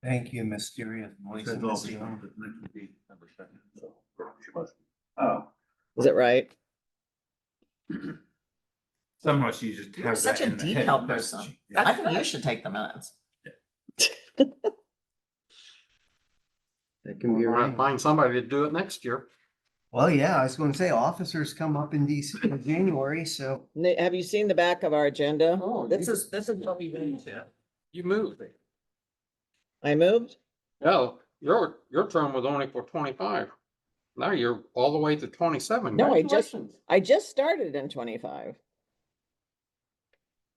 Thank you, mysterious voice. in the sea. Oh, Is it right? somehow she just You're has such that a in the head. detailed person. I think you should take the minutes. That can be We're gonna arranged. find somebody to do it next year. Well, yeah, I was gonna say officers come up in January, so. Have you seen the back of our agenda? Oh, this is what we went to. You moved. I moved? No, your term was only for 25. Now you're all the way to 27. No, Congratulations. I just started in 25.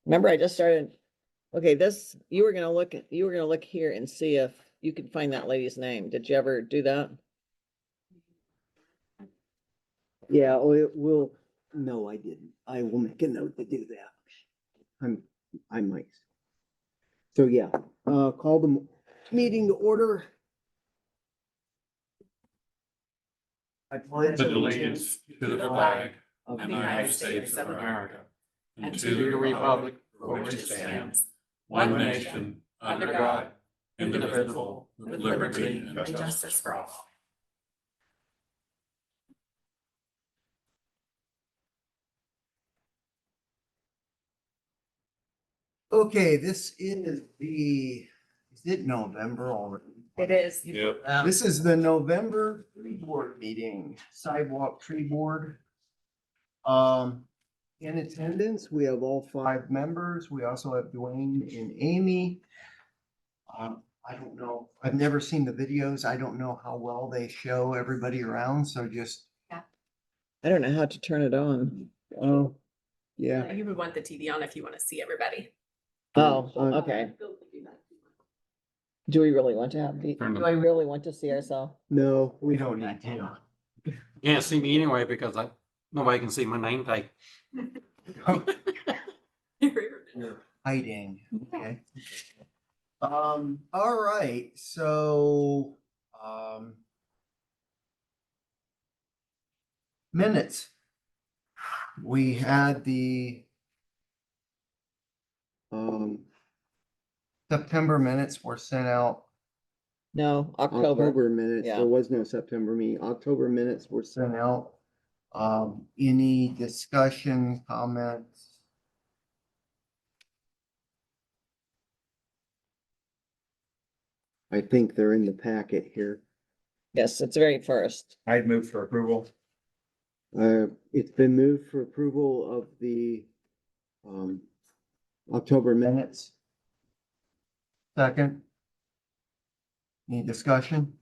Remember, I just started. Okay, you were gonna look here and see if you could find that lady's name. Did you ever do that? Yeah, we'll, no, I didn't. I will make a note to do that. I might. So, yeah, call the meeting to order. I pledge Allegiance to the flag of the United States of America and to the republic for which it stands, one nation, under God, indivisible, with liberty and justice for all. Okay, is it November already? It is. Yep. This is the November tree board meeting, Sidewalk Tree Board. In attendance, we have all 5 members. We also have Dwayne and Amy. I don't know, I've never seen the videos. I don't know how well they show everybody around, so just. I don't know how to turn it on. Oh, yeah. You would want the TV on if you want to see everybody. Oh, okay. Do we really want to have, Turn do them. I really want to see ourselves? No, we don't need to. You can't see me anyway because nobody can see my name tag. Hiding, okay. All right, so, minutes. We had the September minutes were sent out. No, October. Minutes, Yeah. there was no September meeting. October minutes were sent out. Any discussion, comments? I think they're in the packet here. Yes, it's very first. I'd move for approval. It's been moved for approval of the, October minutes. Second. Any discussion?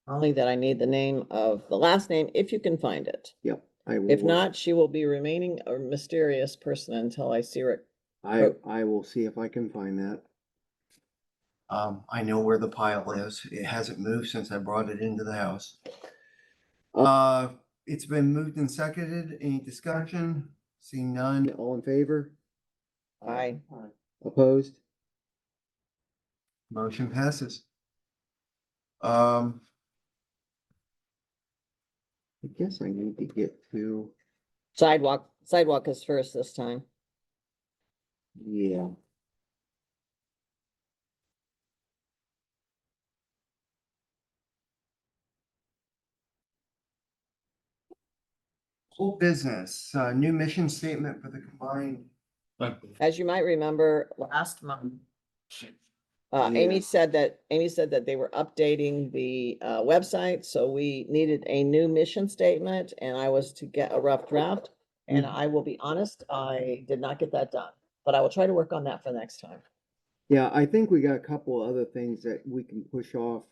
Only that I need the name of the last name, if you can find it. Yep. I will. If not, she will be remaining a mysterious person until I see her. I will see if I can find that. I know where the pile is. It hasn't moved since I brought it into the house. It's been moved and seconded. Any discussion? Seeing none, all in favor? Aye. Opposed? Motion passes. I guess I need to get to, Sidewalk is first this time. yeah. Whole business, new mission statement for the combined. As you might remember, last month, Yeah. Amy said that they were updating the website, so we needed a new mission statement, and I was to get a rough draft. And I will be honest, I did not get that done, but I will try to work on that for next time. Yeah, I think we got a couple other things that we can push off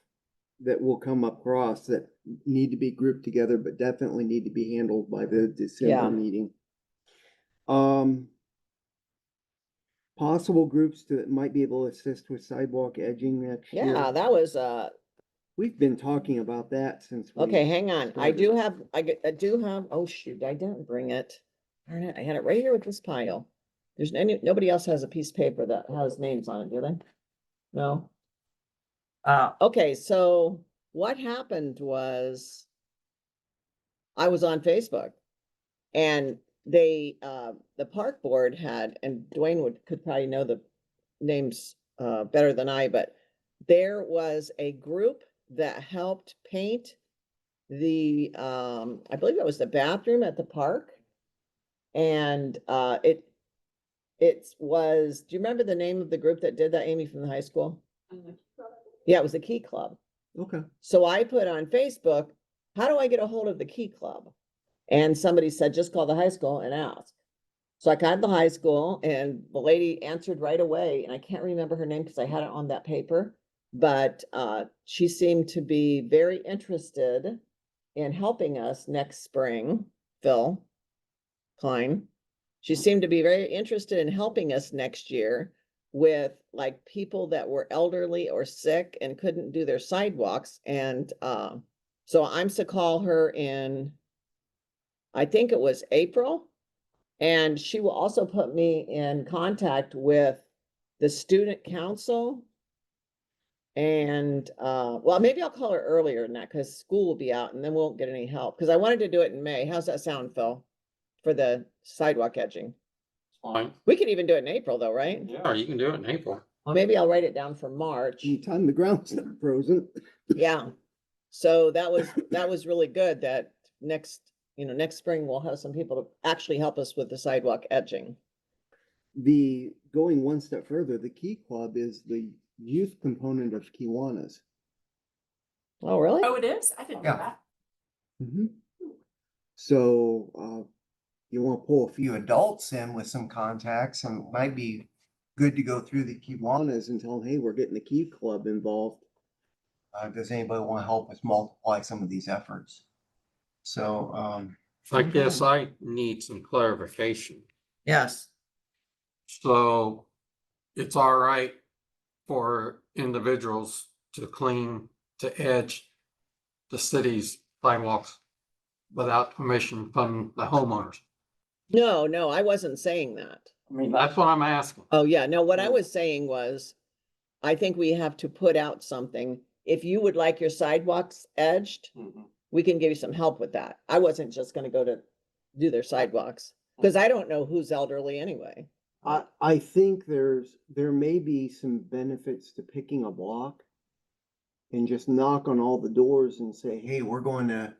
that will come across that need to be grouped together, but definitely need to be handled by the December Yeah. meeting. Possible groups that might be able to assist with sidewalk edging next year. Yeah, that was, We've been talking about that since. we okay, hang on. I started. do have, oh shoot, I didn't bring it. Darn it, I had it right here with this pile. Nobody else has a piece of paper that has names on it, do they? No? Okay, so what happened was I was on Facebook and they, the park board had, and Dwayne could probably know the names better than I, but there was a group that helped paint the, I believe it was the bathroom at the park. And, it was, do you remember the name of the group that did that, Amy, from the high school? Yeah, it was the Key Club. Okay. So I put on Facebook, how do I get a hold of the Key Club? And somebody said, just call the high school and ask. So I called the high school and the lady answered right away. And I can't remember her name because I had it on that paper. But she seemed to be very interested in helping us next spring, Phil Klein. She seemed to be very interested in helping us next year with like people that were elderly or sick and couldn't do their sidewalks. And so I'm to call her in, I think it was April. And she will also put me in contact with the student council. And well, maybe I'll call her earlier than that because school will be out and then we won't get any help. Because I wanted to do it in May. How's that sound, Phil? For the sidewalk edging. Fine. We could even do it in April though, right? Yeah, you can do it in April. Well, maybe I'll write it down for March. Anytime the ground's not frozen. Yeah. So that was really good that next spring we'll have some people to actually help us with the sidewalk edging. The, going one step further, the Key Club is the youth component of Kiwanis. Oh, really? Oh, it is? I didn't know Yeah. that. Mhm. So, you want to pull a few adults in with some contacts, and it might be good to go through the Kiwanis and tell them, hey, we're getting the Key Club involved. Does anybody want to help us multiply some of these efforts? So, I guess I need some clarification. Yes. So it's all right for individuals to clean, to edge the city's sidewalks without permission from the homeowners. No, I wasn't saying that. I mean, that's what I'm asking. Oh, yeah, no, what I was saying was, I think we have to put out something. If you would like your sidewalks edged, we can give you some help with that. I wasn't just gonna go to do their sidewalks, because I don't know who's elderly anyway. I think there may be some benefits to picking a block and just knock on all the doors and say, hey, we're going to,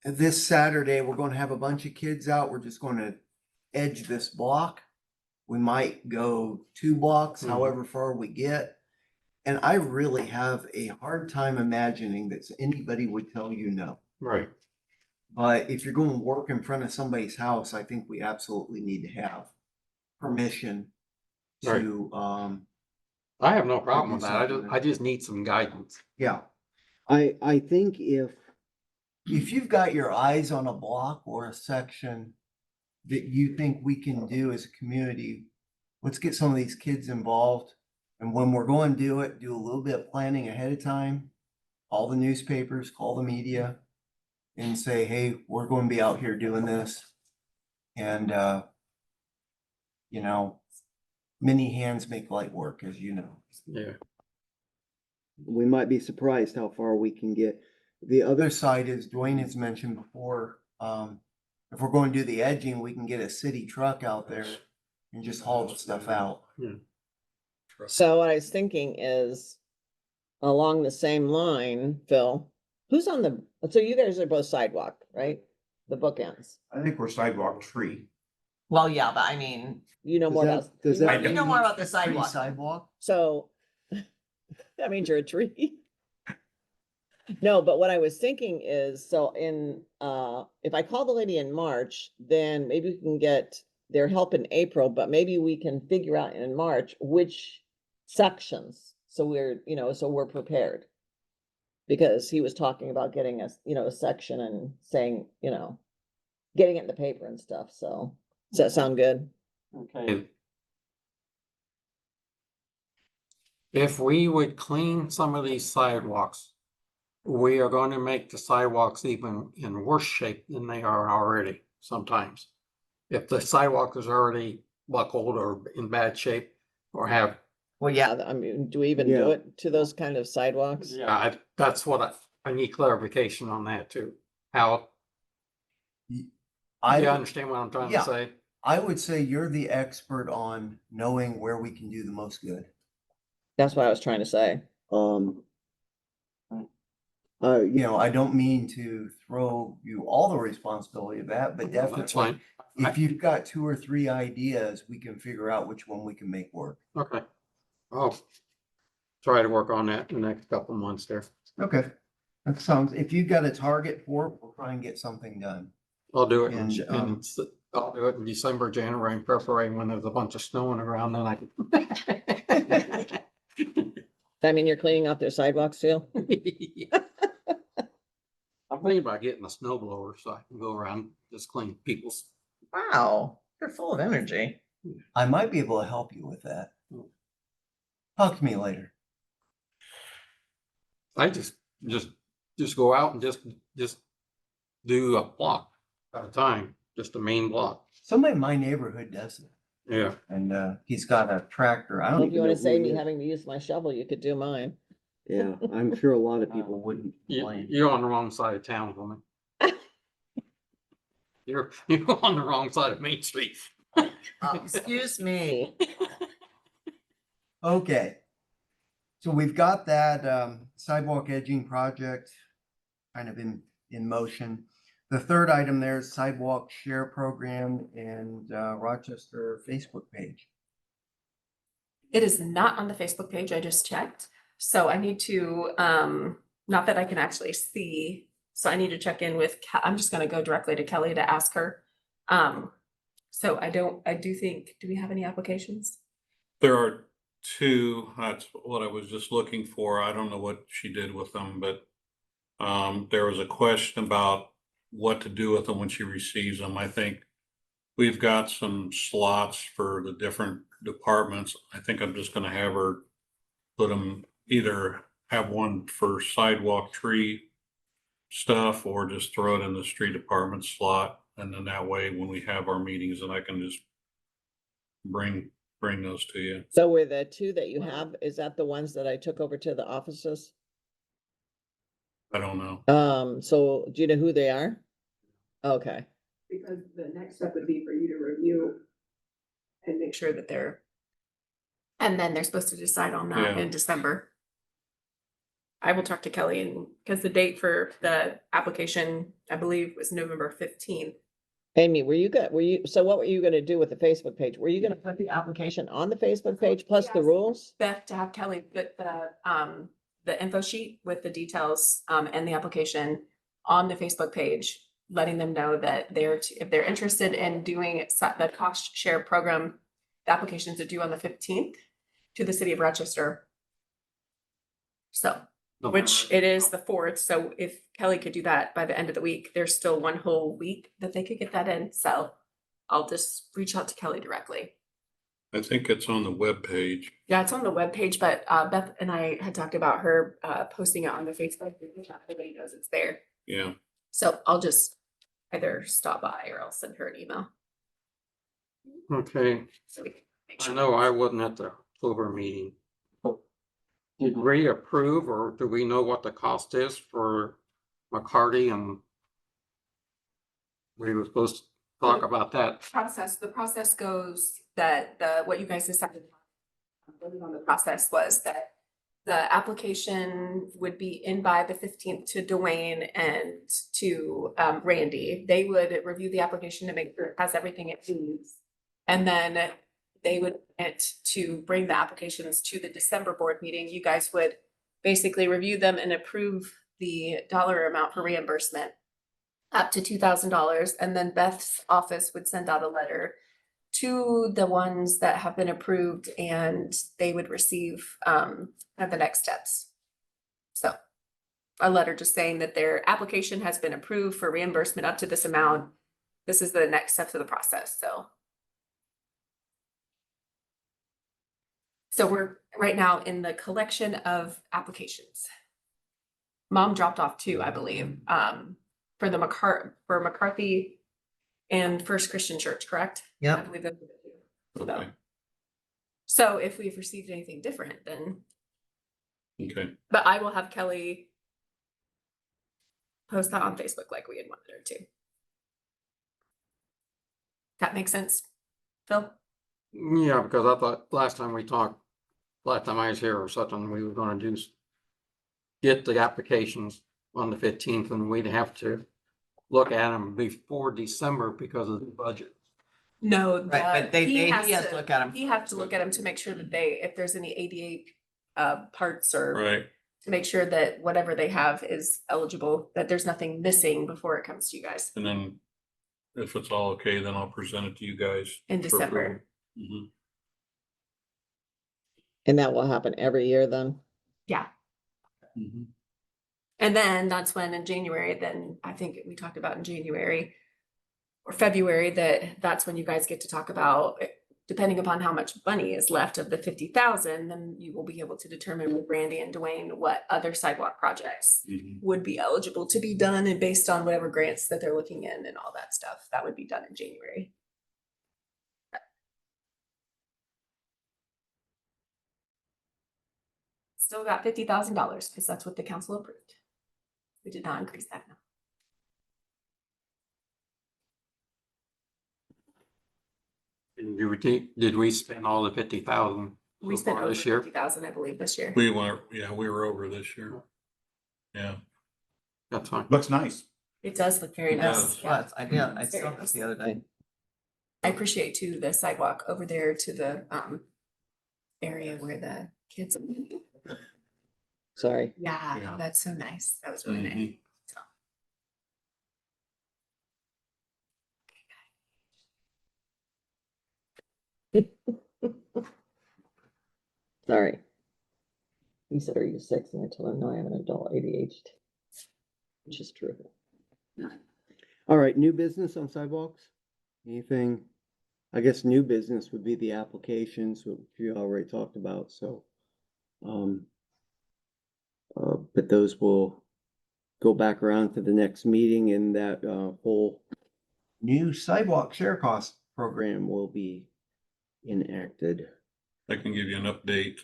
this Saturday, we're going to have a bunch of kids out. We're just going to edge this block. We might go 2 blocks, Mhm. however far we get. And I really have a hard time imagining that anybody would tell you no. Right. But if you're going to work in front of somebody's house, I think we absolutely need to have permission Right. to, I have no problem with do that. something. I just need some guidance. yeah. I think if you've got your eyes on a block or a section that you think we can do as a community, let's get some of these kids involved. And when we're going to do it, do a little bit of planning ahead of time. Call the newspapers, call the media and say, hey, we're going to be out here doing this. And, many hands make light work, as you know. Yeah. We might be surprised how far we can get. The other side is, Dwayne has mentioned before, if we're going to do the edging, we can get a city truck out there and just haul the stuff out. So what I was thinking is, along the same line, Phil, who's on so you guys are both sidewalk, right? The bookends. I think we're sidewalk free. Well, yeah, but I mean, You know more about. Does you know- that you know more about the free sidewalk. sidewalk? So that means you're a tree. No, but what I was thinking is, so if I call the lady in March, then maybe we can get their help in April, but maybe we can figure out in March which sections. So we're prepared. Because he was talking about getting a section and saying, getting it in the paper and stuff. So does that sound good? Okay. If we would clean some of these sidewalks, we are going to make the sidewalks even in worse shape than they are already sometimes. If the sidewalk is already buckled or in bad shape or have. Well, yeah, I mean, do we even do Yeah. it to those kind of sidewalks? Yeah, that's what I need clarification on that too. How, I, you understand what I'm trying yeah. to say? I would say you're the expert on knowing where we can do the most good. That's what I was trying to say. You know, I don't mean to throw you all the responsibility of that, but That's definitely, fine. if you've got 2 or 3 ideas, we can figure out which one we can make work. Okay. I'll try to work on that in the next couple of months there. Okay. That sounds, if you've got a target for it, we'll try and get something done. I'll do it And, I'll do it in December, January, and February when there's a bunch of snow on the ground, then I can. I mean, you're cleaning out their sidewalks too? I'm thinking about getting a snow blower so I can go around just clean people's. Wow, you're full of energy. I might be able to help you with that. Talk to me later. I just go out and just do a block at a time, just a main block. Somebody in my neighborhood does it, Yeah. and he's got a tractor. I don't Well, if even you know wanna who save he me is. having to use my shovel, you could do mine. Yeah, I'm sure a lot of people wouldn't You, complain. you're on the wrong side of town, woman. You're on the wrong side of Main Street. Excuse me. Okay. So we've got that sidewalk edging project kind of in motion. The third item there is sidewalk share program and Rochester Facebook page. It is not on the Facebook page. I just checked. So I need to, not that I can actually see. So I need to check in with, I'm just gonna go directly to Kelly to ask her. So I do think, do we have any applications? There are 2, that's what I was just looking for. I don't know what she did with them, but there was a question about what to do with them when she receives them. I think we've got some slots for the different departments. I think I'm just gonna have her put them, either have one for sidewalk tree stuff or just throw it in the street department slot. And then that way, when we have our meetings, then I can just bring those to you. So were the 2 that you have, is that the ones that I took over to the offices? I don't know. So do you know who they are? Okay, Because the next step would be for you to review and make sure that they're, and then they're supposed to decide on that Yeah. in December. I will talk to Kelly, and because the date for the application, I believe, was November 15th. Amy, so what were you gonna do with the Facebook page? Were you gonna put the application on the Facebook page plus the Yes. rules? Beth, to have Kelly put the info sheet with the details and the application on the Facebook page, letting them know that if they're interested in doing the cost share program, the applications are due on the 15th to the city of Rochester. So, which it is the 4th, so if Kelly could do that by the end of the week, there's still 1 whole week that they could get that in, so I'll just reach out to Kelly directly. I think it's on the webpage. Yeah, it's on the webpage, but Beth and I had talked about her posting it on the Facebook, not everybody knows it's there. Yeah. So I'll just either stop by or I'll send her an email. Okay, So we can make I sure. know I wasn't at the October meeting. Did we approve or do we know what the cost is for McCarty and? We were supposed to talk about that. The process goes that what you guys decided on the process was that the application would be in by the 15th to Dwayne and to Randy. They would review the application to make sure it has everything it needs. And then they would to bring the applications to the December board meeting. You guys would basically review them and approve the dollar amount for reimbursement up to $2,000. And then Beth's office would send out a letter to the ones that have been approved, and they would receive the next steps. So a letter just saying that their application has been approved for reimbursement up to this amount. This is the next steps of the process. So we're right now in the collection of applications. Mom dropped off 2, I believe, for McCarthy and First Christian Church, correct? I Yep. believe that's what they do. Okay. So if we've received anything different, then, Okay. but I will have Kelly post that on Facebook like we had wanted her to. That makes sense, Phil? Yeah, because I thought last time we talked, last time I was here or something, we were gonna get the applications on the 15th, and we'd have to look at them before December because of the budget. No, Right, but he has to look at them. He has to look at them to make sure that if there's any ADA parts or Right, to make sure that whatever they have is eligible, that there's nothing missing before it comes to you guys and then if it's all okay, then I'll present it to you guys. in for December. approval. Mhm. And that will happen every year then? Yeah. Mhm. And then that's when in January, then I think we talked about in January or February, that's when you guys get to talk about, depending upon how much money is left of the 50,000, then you will be able to determine with Brandy and Dwayne what other sidewalk projects Mhm. would be eligible to be done, and based on whatever grants that they're looking in and all that stuff, that would be done in January. Still got $50,000 because that's what the council approved. We did not increase that now. And did we spend all the 50,000 We so spent far over this year? 50,000, I believe, this year. We were over this year. Yeah. That's fine. Looks nice. It does look very It nice. does. Yeah. Yes, I did. I It's very saw nice. this the other day. I appreciate too the sidewalk over there to the area where the kids. Sorry. Yeah, Yeah. that's so nice. That was really nice. Mhm. Sorry. He said, are you 6? And I told him, no, I have an adult ADHD. Which is true. All right, new business on sidewalks? Anything? I guess new business would be the applications, which you already talked about, so. But those will go back around to the next meeting, and that whole new sidewalk share cost program will be enacted. I can give you an update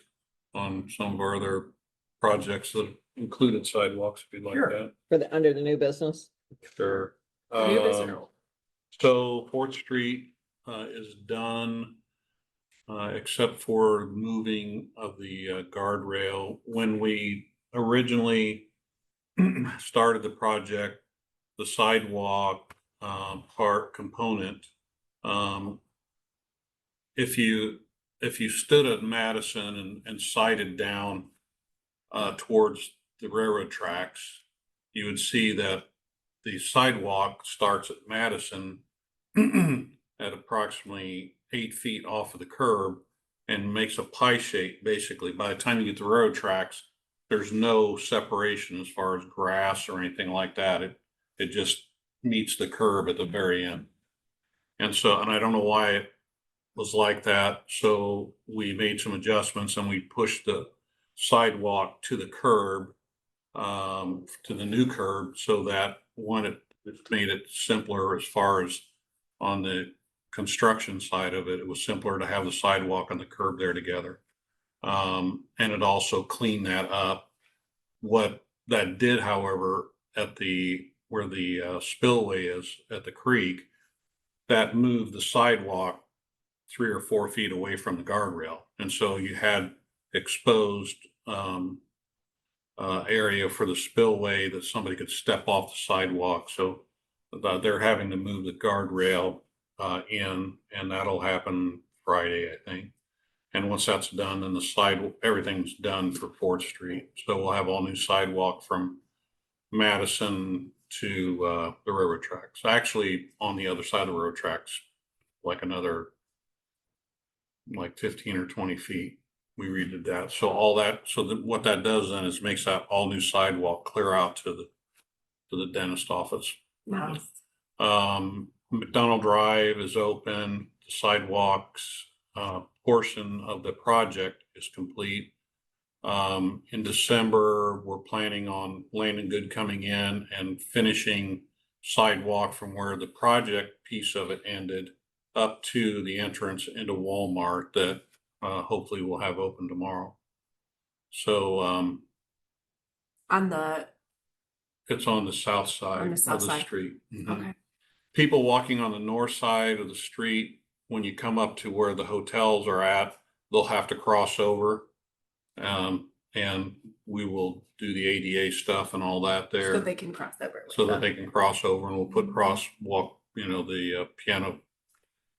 on some of our other projects that included sidewalks, if you'd like Sure. that. For the, under the new business? Sure. New business. So Fourth Street is done, except for moving of the guardrail. When we originally started the project, the sidewalk part component, if you stood at Madison and sighted down towards the railroad tracks, you would see that the sidewalk starts at Madison at approximately 8 feet off of the curb and makes a pie shape. Basically, by the time you get to the railroad tracks, there's no separation as far as grass or anything like that. It just meets the curb at the very end. And I don't know why it was like that. So we made some adjustments and we pushed the sidewalk to the curb, to the new curb, so that it made it simpler as far as on the construction side of it. It was simpler to have the sidewalk and the curb there together. And it also cleaned that up. What that did, however, where the spillway is at the creek, that moved the sidewalk 3 or 4 feet away from the guardrail. And so you had exposed area for the spillway that somebody could step off the sidewalk. So they're having to move the guardrail in, and that'll happen Friday, I think. And once that's done, then everything's done for Fourth Street. So we'll have all new sidewalk from Madison to the railroad tracks. Actually, on the other side of the railroad tracks, like another 15 or 20 feet. We redid that. So what that does then is makes that all new sidewalk clear out to the dentist office. Nice. McDonald Drive is open. The sidewalks portion of the project is complete. In December, we're planning on Landon Good coming in and finishing sidewalk from where the project piece of it ended up to the entrance into Walmart that hopefully we'll have open tomorrow. So it's on the south side of the street. Mhm. Okay. People walking on the north side of the street, when you come up to where the hotels are at, they'll have to cross over And we will do the ADA stuff and all that there. So they can cross over. with So that them. they can cross over, and we'll put crosswalk, the piano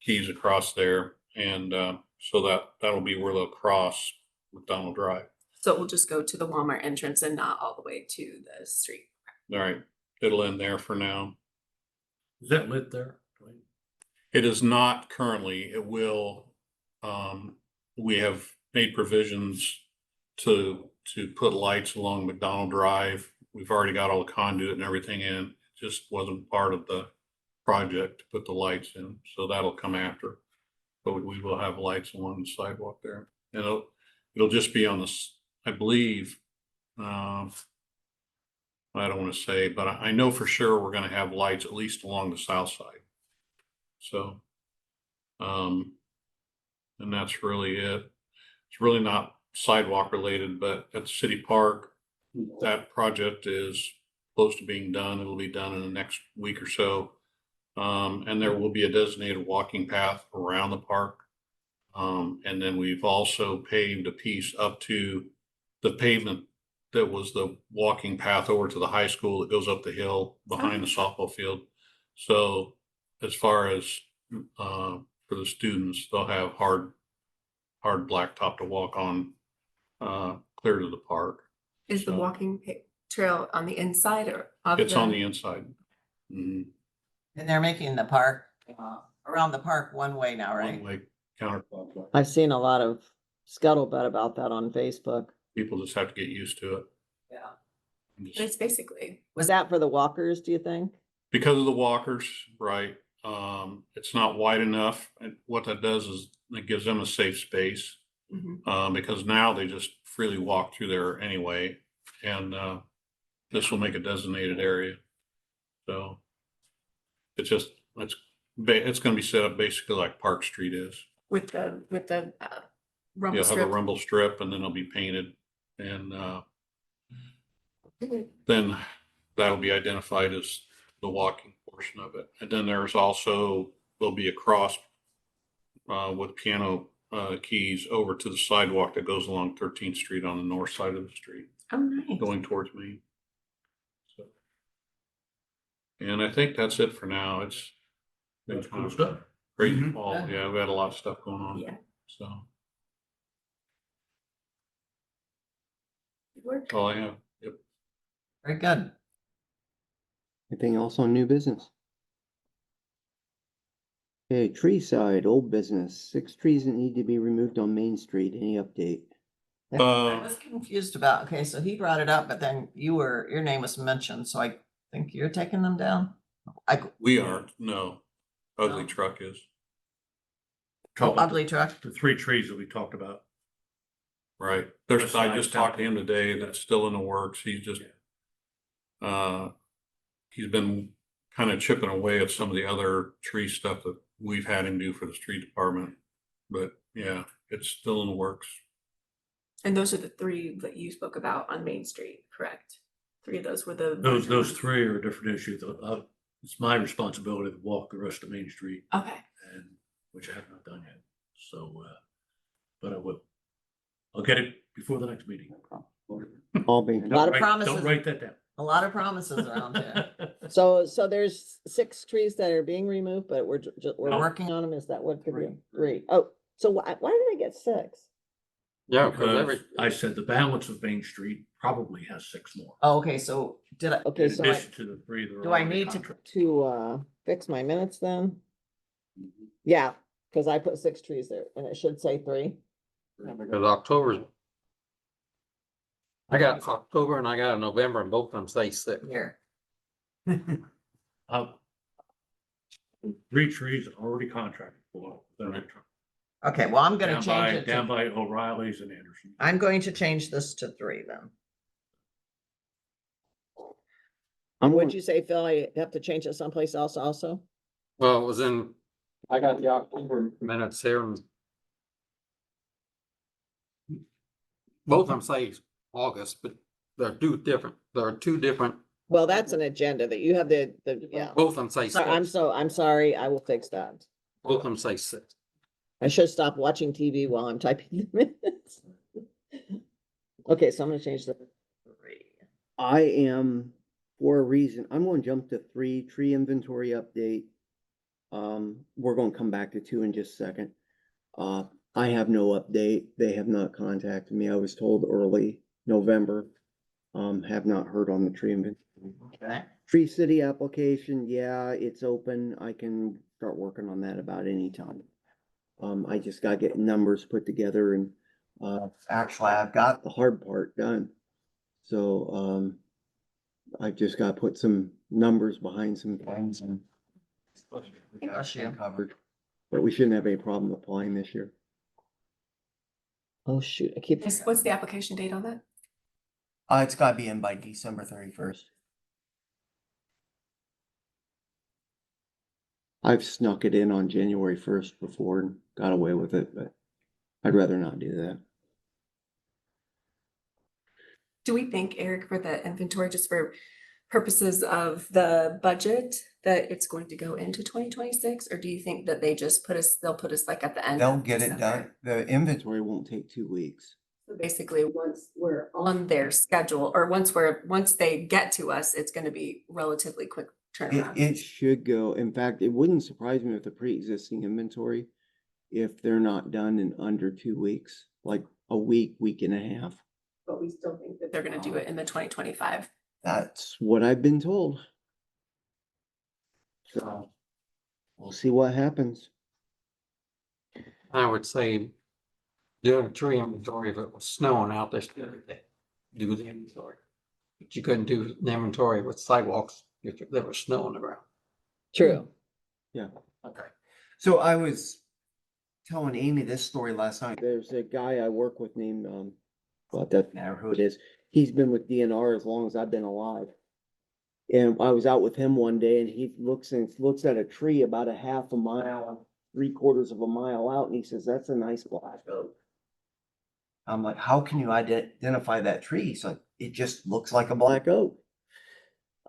keys across there. And so that'll be where they'll cross McDonald Drive. So it will just go to the Walmart entrance and not all the way to the street. All right, it'll end there for now. Is that lit there? It is not currently, it will. We have made provisions to put lights along McDonald Drive. We've already got all the conduit and everything in. It just wasn't part of the project to put the lights in, so that'll come after. But we will have lights along the sidewalk there. And it'll just be on this, I believe, I don't want to say, but I know for sure we're going to have lights at least along the south side. So, and that's really it. It's really not sidewalk related, but at the city park, that project is close to being done. It'll be done in the next week or so. And there will be a designated walking path around the park. And then we've also paved a piece up to the pavement that was the walking path over to the high school that goes up the hill behind the softball field. So as far as for the students, they'll have hard blacktop to walk on clear to the park. Is the So- walking trail on the inside or? of It's on the inside. Mhm. And they're making the park, around the park one way now, right? One-way counterclockwise. I've seen a lot of scuttlebutt about that on Facebook. People just have to get used to it. Yeah. And just- It's basically, Was that for the walkers, do you think? Because of the walkers, right? It's not wide enough. And what that does is it gives them a safe space. mhm. Because now they just freely walk through there anyway. And this will make a designated area. So it's going to be set up basically like Park Street is. with the rumble You'll have a strip. rumble strip and then it'll be painted. And then that'll be identified as the walking portion of it. And then there'll be a cross with piano keys over to the sidewalk that goes along 13th Street on the north side of the street, Oh, nice. going towards Main. So, and I think that's it for now. It's been That's kind cool of stuff. crazy Mhm. fall. Yeah, we've had a lot of stuff going on. Yeah. So Good work. that's all I have. Yep. Very good. Anything else on new business? Okay, tree side, old business, 6 trees that need to be removed on Main Street. Any update? I was confused about, okay, so he brought it up, but then your name was mentioned, so I think you're taking them down? We aren't, no. Ugly No. Truck is, Oh, ugly truck. The 3 trees that we talked about. right. West I side, just south talked to him today. That's still in the works. He's just, he's been kind of chipping away at some of the other tree stuff that we've had him do for the street department. But yeah, it's still in the works. And those are the 3 that you spoke about on Main Street, correct? 3 of those were the. Those 3 are a different issue. It's my responsibility to walk the rest of Main Street, Okay, and which I have not done yet. So, but I will. I'll get it before the next meeting. All being, Don't lot of write- promises. Don't write that down. A lot of promises around here. So there's 6 trees that are being removed, but we're we're No. working on them. Is that what could be? Three. 3. Oh, so why did I get 6? Yeah, because Because I said the balance of Main Street probably has 6 more. Oh, okay, so did I, Okay, In so addition to the 3 that are. do I already need to, contracted. to fix my minutes then? Yeah, because I put 6 trees there and it should say 3. because October's. I got October and I got a November and both of them say 6. here? Uh, 3 trees are already contracted for. They're Okay, well, I'm gonna down change by, it down to, by O'Reilly's and Anderson. I'm going to change this to 3 then. I'm Would going, you say, Phil, I have to change it someplace else also? Well, it was in, I got the October minutes here and both of them say August, but there are two different, Well, that's an agenda that you have yeah. both of them say So 6. I'm sorry, I will fix that. Both of them say 6. I should stop watching TV while I'm typing the minutes. Okay, so I'm gonna change the three. I am, for a reason, I'm gonna jump to 3, tree inventory update. We're gonna come back to 2 in just a second. I have no update. They have not contacted me. I was told early November. Have not heard on the tree inventory. Okay. Tree City application, yeah, it's open. I can start working on that about any time. I just gotta get numbers put together and, actually, I've got the hard part done. So, I've just gotta put some numbers behind some things and we got Bless you. everything covered. But we shouldn't have any problem applying this year. Oh, shoot, I keep, What's the application date on that? It's gotta be in by December 31st. I've snuck it in on January 1st before and got away with it, but I'd rather not do that. Do we think, Eric, for the inventory, just for purposes of the budget, that it's going to go into 2026? Or do you think that they'll put us like at the end? They'll of get it December? done. The inventory won't take 2 weeks. So basically, once we're on their schedule, or once they get to us, it's gonna be relatively quick turnaround. It should go. In fact, it wouldn't surprise me with the pre-existing inventory if they're not done in under 2 weeks, like a week, week and a half. But we still think that they're gonna do it in the 2025. That's what I've been told. So we'll see what happens. I would say do a tree inventory if it was snowing out this, do the inventory. But you couldn't do the inventory with sidewalks if there was snow on the ground. true. Yeah. Okay. So I was telling Amy this story last night. There's a guy I work with named, well, it doesn't matter who it is. He's been with DNR as long as I've been alive. And I was out with him one day and he looks at a tree about a half a mile, 3/4 of a mile out, and he says, "That's a nice black oak." I'm like, "How can you identify that tree?" He's like, "It just looks like a black oak."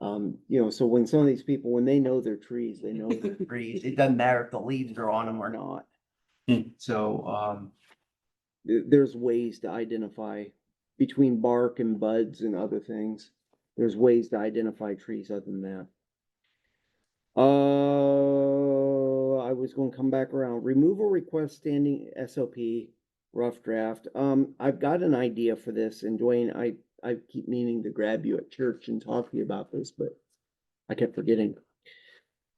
So when some of these people, when they know their trees, they know their trees. It doesn't matter if the leaves are on them or not. So, there's ways to identify between bark and buds and other things. There's ways to identify trees other than that. I was gonna come back around. Removal request standing SOP, rough draft. I've got an idea for this, and Dwayne, I keep meaning to grab you at church and talk to you about this, but I kept forgetting.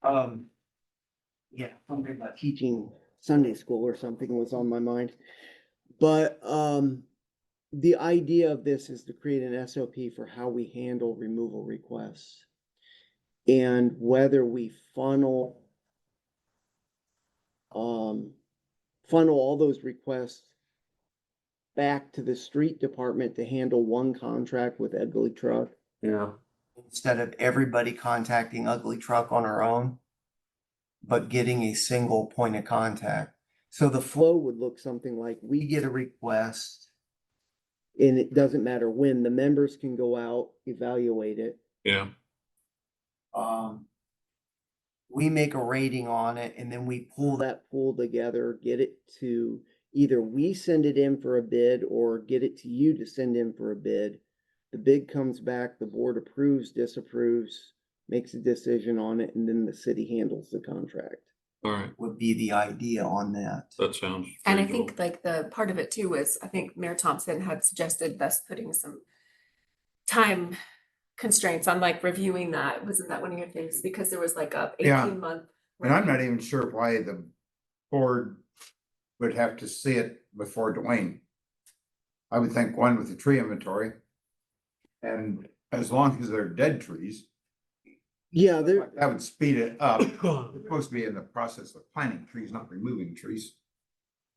Yeah, something about teaching Sunday school or something was on my mind. But, the idea of this is to create an SOP for how we handle removal requests. And whether we funnel all those requests back to the street department to handle one contract with Ugly Truck. Yeah. Instead of everybody contacting Ugly Truck on our own, but getting a single point of contact. So the flow would look something like we get a request. And it doesn't matter when, the members can go out, evaluate it. Yeah. We make a rating on it and then we pull that pool together, get it to either we send it in for a bid or get it to you to send in for a bid. The bid comes back, the board approves, disapproves, makes a decision on it, and then the city handles the contract. All right. Would be the idea on that. That sounds. And I pretty think cool. like the part of it too was, I think Mayor Thompson had suggested us putting some time constraints on like reviewing that. Wasn't that one of your things? Because there was like a Yeah. 18-month. And I'm not even sure why the board would have to see it before Dwayne. I would think one with the tree inventory. And as long as they're dead trees, Yeah, that would speed it up. We're supposed to be in the process of planting trees, not removing trees.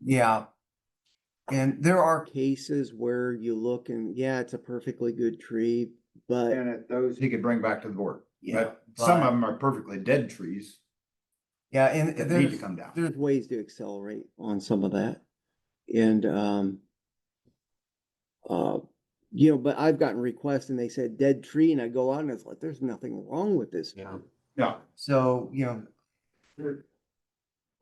yeah. And there are cases where you look and, yeah, it's a perfectly good tree, but And at those, he could bring back to the board. yeah, But some of them are perfectly dead trees yeah, and that need to there's, come down. there's ways to accelerate on some of that. And, but I've gotten requests and they said dead tree and I go out and it's like, there's nothing wrong with this. Yeah. Yeah, So,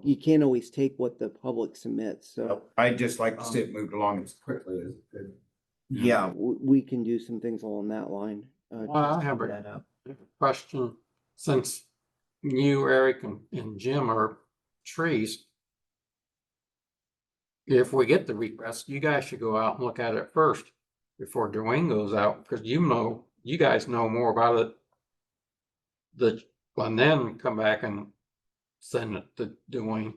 you can't always take what the public submits, so. I'd just like to see it moved along as quickly as it could. Yeah, we can do some things along that line. Well, I have to that up. a question, since you, Eric, and Jim are trees. If we get the request, you guys should go out and look at it first before Dwayne goes out, because you guys know more about it. And then come back and send it to Dwayne.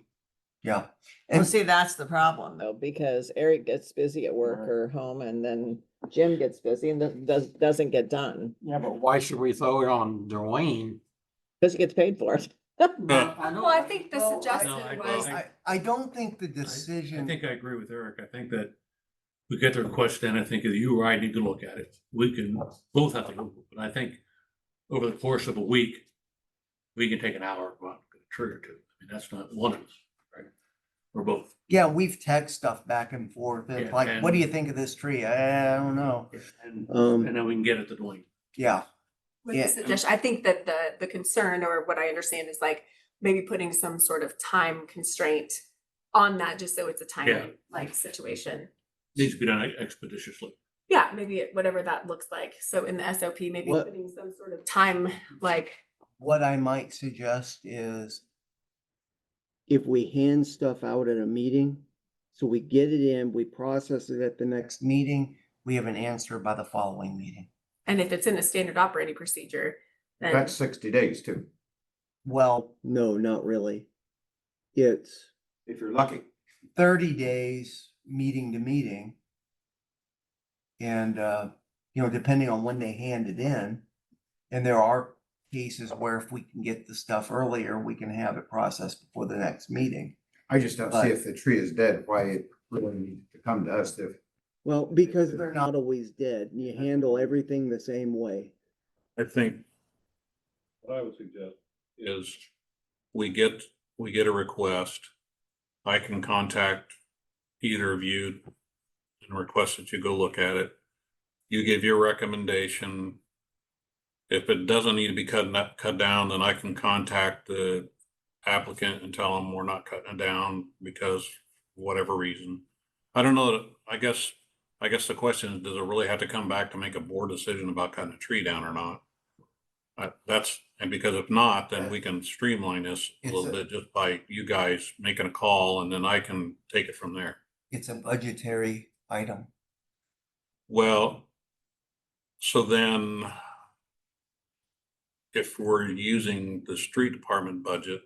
Yeah. Well, And see, that's the problem though. though, because Eric gets busy at work or home and then Jim gets busy and doesn't get done. Yeah, but why should we throw it on Dwayne? Because he gets paid for it. Well, I think the Well, suggestion I- was, I don't think the I decision. think I agree with Eric. I think that we get the request in, I think that you or I need to look at it. We can both have to look, but I think over the course of a week, we can take an hour, and go out and get a tree or two. I mean, that's not one of us, right? Or both. Yeah, we've text stuff back and forth. It's Yeah, like, what do and- you think of this tree? I don't know. And Um, then we can get it to Dwayne. yeah, with Yeah. the suggestion, I think that the concern, or what I understand, is like maybe putting some sort of time constraint on that, just so it's a Yeah. timely like situation. Needs to be done expeditiously. Yeah, maybe whatever that looks like. So in the SOP, maybe What- putting some sort of time, like, what I might suggest is if we hand stuff out at a meeting, so we get it in, we process it at the next meeting, we have an answer by the following meeting. and if it's in a standard operating procedure, then That's 60 days too, Well, no, not really. It's if you're lucky. 30 days, meeting to meeting. And, depending on when they hand it in, and there are cases where if we can get the stuff earlier, we can have it processed before the next meeting. I just don't see if the tree is dead, why it really needs to come to us if. Well, because they're not always dead. You handle everything the same way. I think what I would suggest is we get a request. I can contact either of you and request that you go look at it. You give your recommendation. If it doesn't need to be cut down, then I can contact the applicant and tell them we're not cutting it down because whatever reason. I don't know that, I guess the question is, does it really have to come back to make a board decision about cutting a tree down or not? And because if not, then we can streamline this a little bit just by you guys making a call, and then I can take it from there. It's a budgetary item. Well, so then if we're using the street department budget,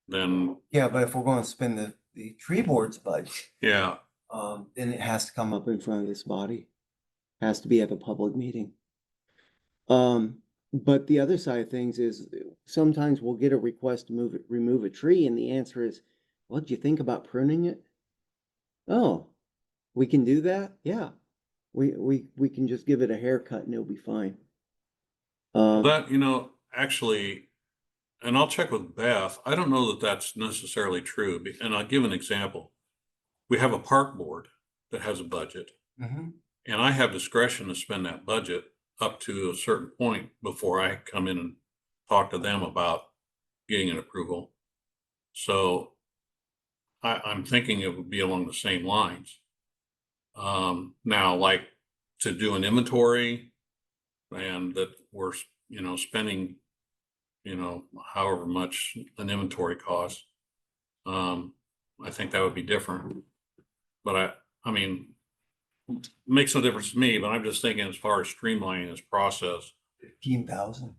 then Yeah, but if we're going to spend the tree board's budget, yeah, then it has to come up in front of this body. Has to be at a public meeting. But the other side of things is sometimes we'll get a request to remove a tree, and the answer is, well, did you think about pruning it? Oh, we can do that? Yeah. We can just give it a haircut and it'll be fine. that, actually, and I'll check with Beth. I don't know that that's necessarily true. And I'll give an example. We have a park board that has a budget, Mhm. and I have discretion to spend that budget up to a certain point before I come in and talk to them about getting an approval. So I'm thinking it would be along the same lines. Now, like to do an inventory and that we're, spending, however much an inventory costs. I think that would be different. But I mean, makes no difference to me, but I'm just thinking as far as streamlining this process. 15,000.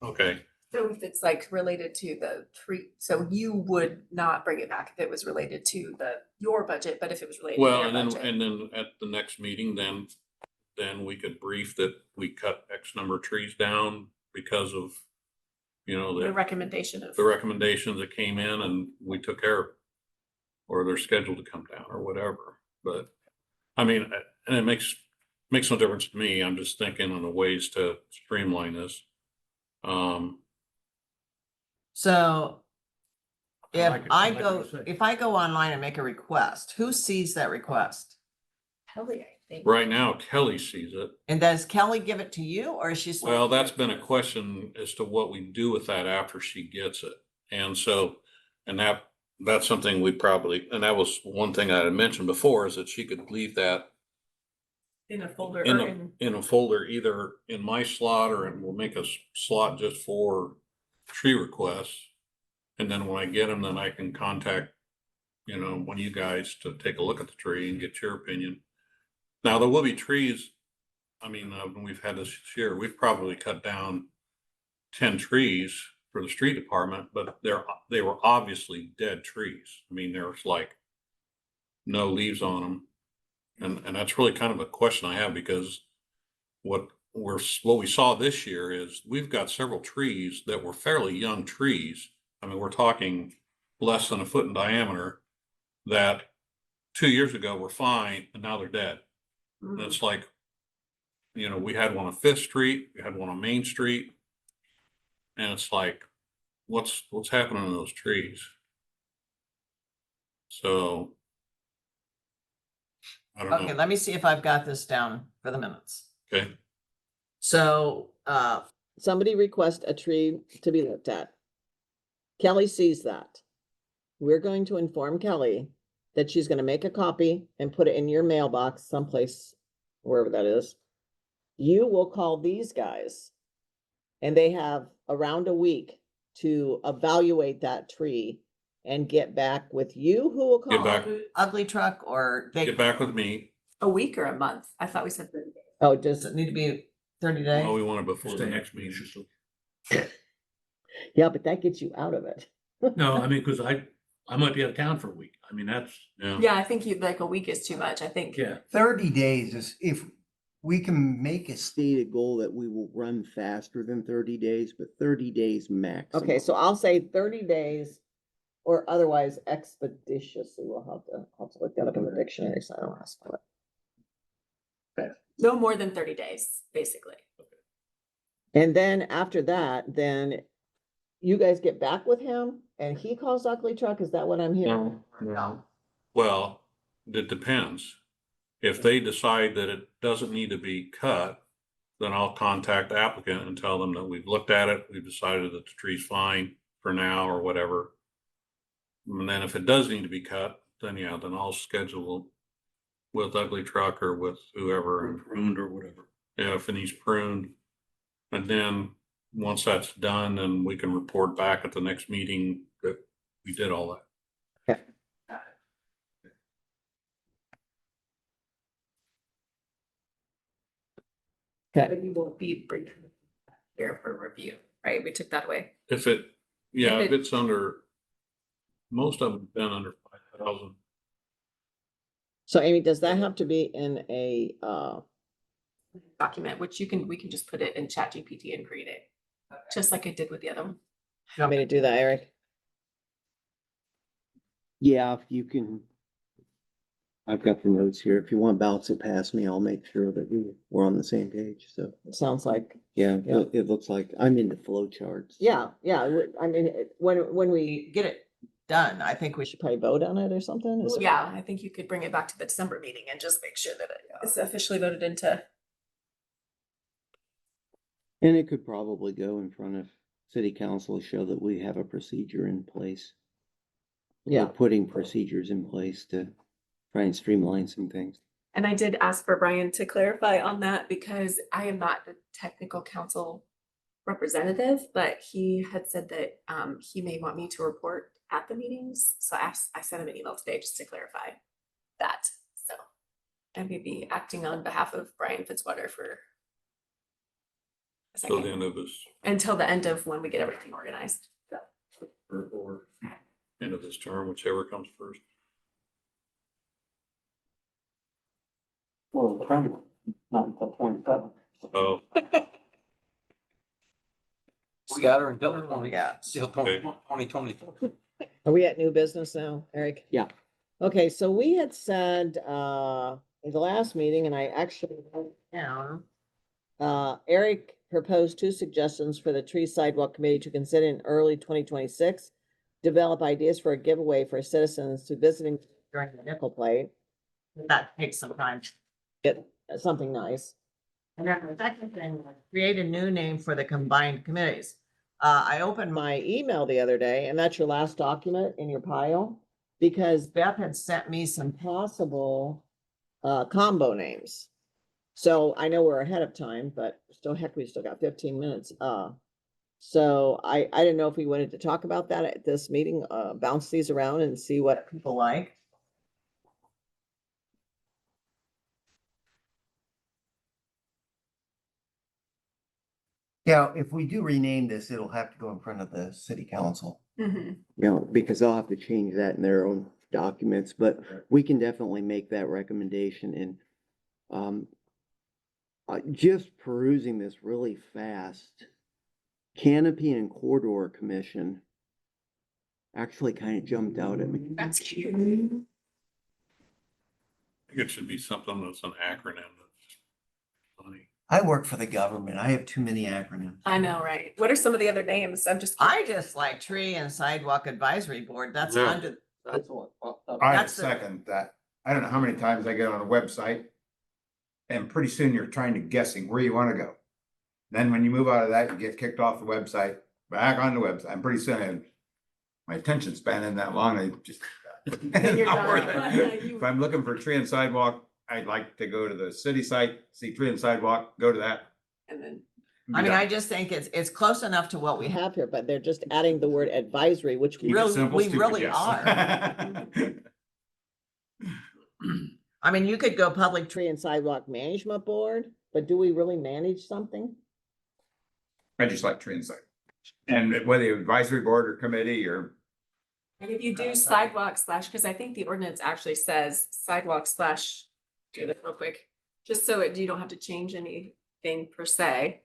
Okay, so if it's like related to the tree, so you would not bring it back if it was related to your budget, but if it was related to well, their and then, budget. and then at the next meeting, then we could brief that we cut X number of trees down because of, The recommendation of. the recommendations that came in and we took care of it. Or they're scheduled to come down or whatever, but I mean, and it makes no difference to me. I'm just thinking on the ways to streamline this. So if like it. I I like what go, you're saying. if I go online and make a request, who sees that request? Kelly, I think. Right now, Kelly sees it. And does Kelly give it to you or is she? Well, that's been a question as to what we do with that after she gets it. And so, and that's something we probably, and that was one thing I had mentioned before, is that she could leave that In a folder in or a, in, in a folder, either in my slot or we'll make a slot just for tree requests. And then when I get them, then I can contact, one of you guys to take a look at the tree and get your opinion. Now, there will be trees. I mean, we've had this year, we've probably cut down 10 trees for the street department, but they were obviously dead trees. I mean, there's like no leaves on them. And that's really kind of a question I have, because what we saw this year is we've got several trees that were fairly young trees. I mean, we're talking less than a foot in diameter that 2 years ago were fine and now they're dead. And it's like, we had one on Fifth Street, we had one on Main Street. And it's like, what's happening to those trees? So I don't Okay, know. let me see if I've got this down for the minutes. Okay, So, Somebody request a tree to be looked at. Kelly sees that. We're going to inform Kelly that she's gonna make a copy and put it in your mailbox someplace, wherever that is. You will call these guys. And they have around a week to evaluate that tree and get back with you, who will Get call. back. ugly truck, or they, get back with me. a week or a month? I thought we said 30 days. Oh, does just, it need to be 30 Oh, days? we want it before the next meeting. yeah, but that gets you out of it. No, I mean, because I might be out of town for a week. I mean, that's, Yeah, I think like a week is too much. I think. yeah. 30 days is, if we can make a stated goal that we will run faster than 30 days, but 30 days max. Okay, so I'll say 30 days or otherwise expeditiously. I'll have to look that up in the dictionary, so I don't have to spell it. No more than 30 days, basically. And then after that, then you guys get back with him and he calls Ugly Truck. Is that what I'm hearing? No. Well, it depends. If they decide that it doesn't need to be cut, then I'll contact the applicant and tell them that we've looked at it, we've decided that the tree's fine for now or whatever. And then if it does need to be cut, then then I'll schedule with Ugly Truck or with whoever. And pruned or whatever. Yeah, if it needs pruned. And then once that's done, then we can report back at the next meeting that we did all that. Okay. But you won't be bringing it here for review, right? We took that away. If it's under, most of them have been under 5,000. So Amy, does that have to be in a, Document, which we can just put it in ChatGPT and create it, just like I did with the other one. you want me to do that, Eric? Yeah, if you can. I've got the notes here. If you want to bounce it past me, I'll make sure that we're on the same page. So, It sounds like, yeah, Yeah. it looks like I'm into flow charts. yeah, I mean, when we get it done, I think we should probably vote on it or something. Is it- Yeah, I think you could bring it back to the December meeting and just make sure that it's officially voted into. And it could probably go in front of city council to show that we have a procedure in place. Yeah. We're putting procedures in place to try and streamline some things. And I did ask for Brian to clarify on that because I am not the technical council representative, but he had said that he may want me to report at the meetings. So I sent him an email today just to clarify that. So I may be acting on behalf of Brian Fitzwater for a Till the second, end of this, until the end of when we get everything organized. or end of this term, whichever comes first. Well, not until 27. Oh, We got her until 20, Yeah. till Okay. 2024. Are we at new business now, Eric? Yeah. Okay, so we had said, in the last meeting, and I actually wrote down, Eric proposed 2 suggestions for the Tree Sidewalk Committee to consider in early 2026. Develop ideas for a giveaway for citizens to visiting during the nickel plate. That takes some time. Get something nice. And then the second thing, was create a new name for the combined committees. I opened My email the other day, and that's your last document in your pile, because Beth had sent me some possible combo names. So I know we're ahead of time, but still, heck, we still got 15 minutes. So I didn't know if we wanted to talk about that at this meeting, bounce these around and see what people like. Yeah, if we do rename this, it'll have to go in front of the city council. Mhm. You know, because they'll have to change that in their own documents, but we can definitely make that recommendation and, just perusing this really fast. Canopy and Corridor Commission actually kind of jumped out at me. That's cute. I think it should be something that's an acronym. That's funny. I work for the government. I have too many acronyms. I know, right? What are some of the other names? I'm just. I just like Tree and Sidewalk Advisory Board. That's Yeah. under, That's what. I That's the- second that. I don't know how many times I get on a website. And pretty soon you're trying to guessing where you wanna go. Then when you move out of that, you get kicked off the website, back on the website, and pretty soon my attention span isn't that long, I just. And you're Not worth done. it. You- If I'm looking for Tree and Sidewalk, I'd like to go to the city site, see Tree and Sidewalk, go to that. And then, I mean, I just think it's close enough to what We we have. have here, but they're just adding the word advisory, which Keep it Really- simple, we stupid, really yes. I mean, you could go public Tree and Sidewalk Management Board, but do we really manage something? I just like Tree and Sidewalk. And whether you're advisory board or committee or, and if you do sidewalk slash, because I think the ordinance actually says sidewalk slash, do this real quick, just so you don't have to change anything per se.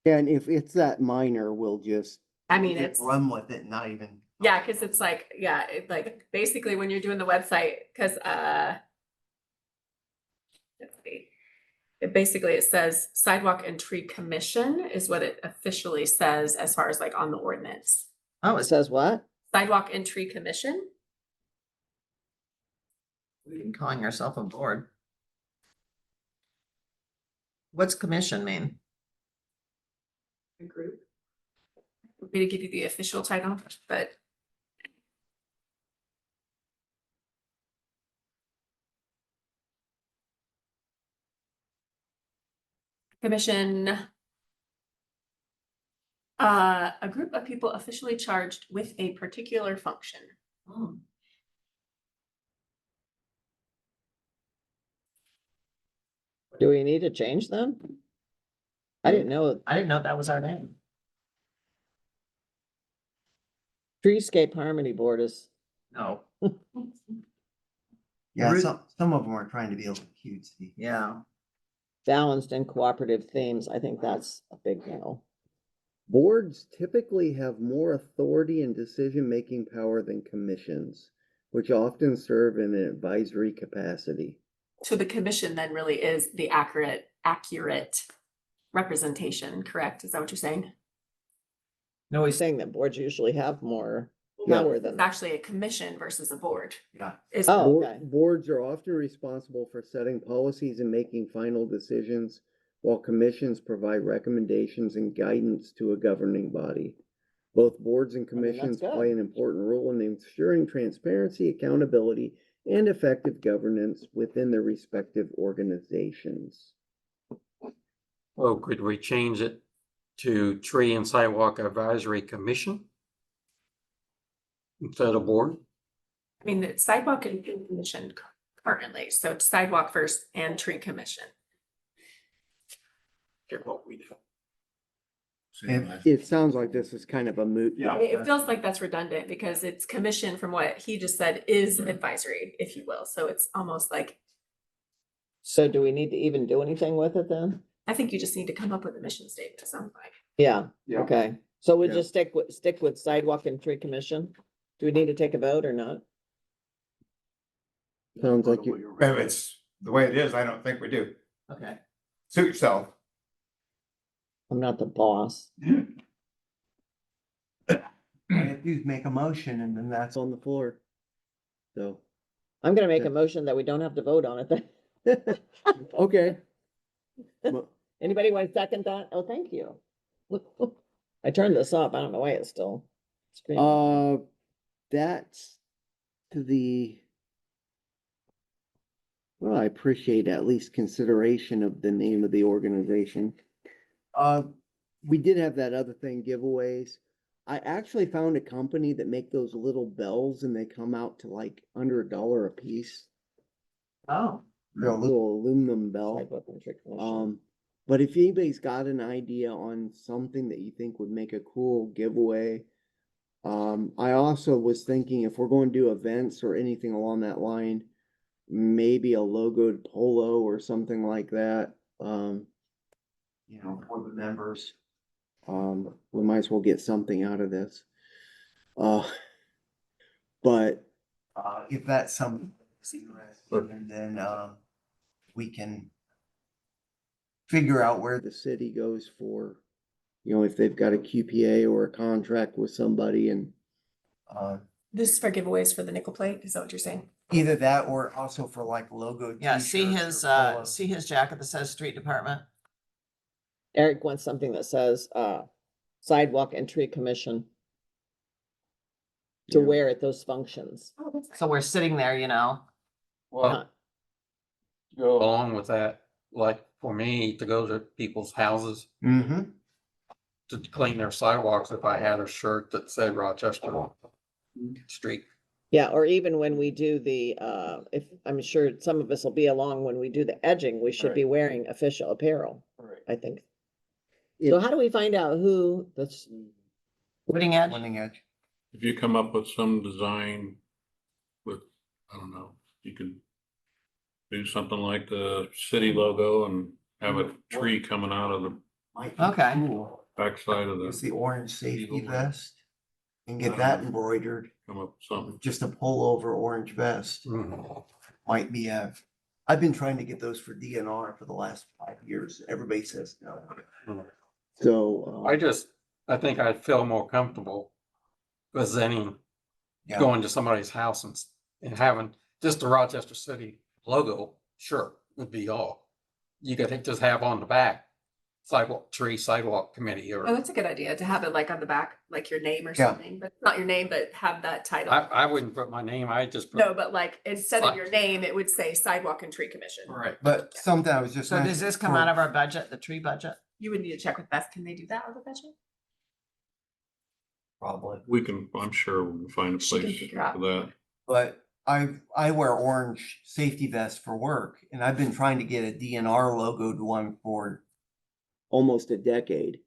And if it's that minor, we'll just. I mean, it's, Run with it, not even. yeah, because it's like, yeah, it like basically when you're doing the website, because let's see. It says sidewalk and tree commission is what it officially says as far as like on the ordinance. Oh, It says what? Sidewalk and tree commission. calling yourself a board. What's commission mean? A group. Want me to give you the official title, but. Commission. A group of people officially charged with a particular function. Do we need to change them? I didn't know. I didn't know that was our name. Treescape Harmony Board is, No, Yeah, Root- some of them are trying to be a little cutesy. yeah. balanced and cooperative themes. I think that's a big no. Boards typically have more authority and decision-making power than commissions, which often serve in an advisory capacity. So the commission then really is the accurate representation, correct? Is that what you're saying? No, He's saying that boards usually have more Yeah. power It's than. actually a commission versus a board. Yeah. Is Oh, Board- okay. Boards are often responsible for setting policies and making final decisions, while commissions provide recommendations and guidance to a governing body. Both boards and I mean, that's commissions good. play an important role in ensuring transparency, accountability, and effective governance within their respective organizations. Oh, could we change it to Tree and Sidewalk Advisory Commission? Instead of board? I mean, it's sidewalk and tree commission currently, so it's sidewalk first and tree commission. Get what we do. It sounds like this is kind of a moot. Yeah. It feels like that's redundant because it's commission from what he just said is advisory, if you will. So it's almost like, So do we need to even do anything with it then? I think you just need to come up with a mission statement, it sounds like. Yeah, Yeah. okay. So we Yeah. just stick with sidewalk and tree commission? Do we need to take a vote or not? Sounds like you. If it's the way it is, I don't think we do. Okay. Suit yourself. I'm not the boss. All you have to do is make a motion and then that's on the floor. So, I'm gonna make Yeah. a motion that we don't have to vote on it then. okay. Mo- Anybody want to second that? Oh, thank you. I turned this up. I don't know why it's still. screaming. That's to the. Well, I appreciate at least consideration of the name of the organization. We did have that other thing, giveaways. I actually found a company that make those little bells and they come out to like under $1 a piece. Oh, They're a little aluminum bell. Sidewalk and Tree Commission. But if anybody's got an idea on something that you think would make a cool giveaway. I also was thinking if we're going to do events or anything along that line, maybe a logoed polo or something like that. For the members. We might as well get something out of this. But if that's something that's interesting, then we can figure out where the city goes for, if they've got a QPA or a contract with somebody and This is for giveaways for the nickel plate, is that what you're saying? either that or also for like logo. yeah, see t-shirts his, or polos. see his jacket that says street department? Eric wants something that says, Sidewalk and Tree Commission to Yeah. wear at those functions. Oh, that's So we're sitting there, Well, go along with that, like for me to go to people's houses Mm-hmm. to clean their sidewalks, if I had a shirt that said Rochester Street. Yeah, or even when we do the, if, I'm sure some of us will be along when we do the edging, we should be wearing official apparel, I think. So how do we find out who that's, Leading edge? Winning edge. If you come up with some design with, I don't know, you can do something like the city logo and have a tree coming out of the Might be Okay. cool. backside of It's the, the orange safety vest. And get that embroidered, come up with something. just a pullover orange vest. Might be I've been trying to get those for DNR for the last 5 years. Everybody says no. So. I think I'd feel more comfortable presenting, Yeah. going to somebody's house and having just the Rochester City logo, sure, would be all. You could just have on the back sidewalk committee Oh, or, that's a good idea to have it like on the back, like your name or Yeah. something, but not your name, but have that title. I wouldn't put my name, I just put. No, but like instead of your name, it would say Sidewalk and Tree Commission. Right. But something I was just. So does mentioning this come for- out of our budget, the tree budget? You would need to check with Beth. Can they do that with the budget? Probably. I'm sure we can find a She can place figure out. for that. But I wear orange safety vests for work and I've been trying to get a DNR logoed one for almost a decade.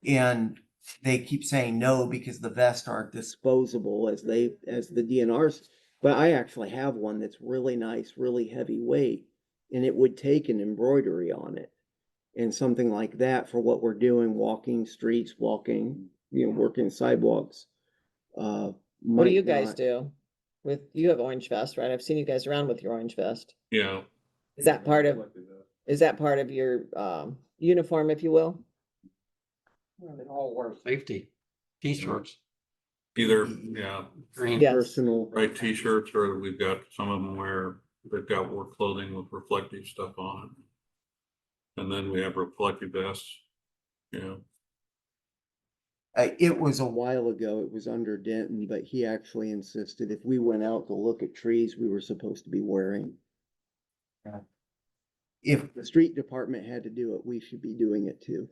And they keep saying no because the vests aren't disposable as the DNRs. But I actually have one that's really nice, really heavy weight, and it would take an embroidery on it. And something like that for what we're doing, walking streets, working sidewalks. what do might you guys not- do? You have orange vest, right? I've seen you guys around with your orange vest. Yeah, Is that part of your, uniform, if you will? They all wear safety t-shirts. either, yeah, Green. Yes. Personal. right t-shirts, or we've got some of them where they've got work clothing with reflective stuff on it. And then we have reflective vests, It was a while ago, it was under Denton, but he actually insisted if we went out to look at trees, we were supposed to be wearing. If the street department had to do it, we should be doing it too.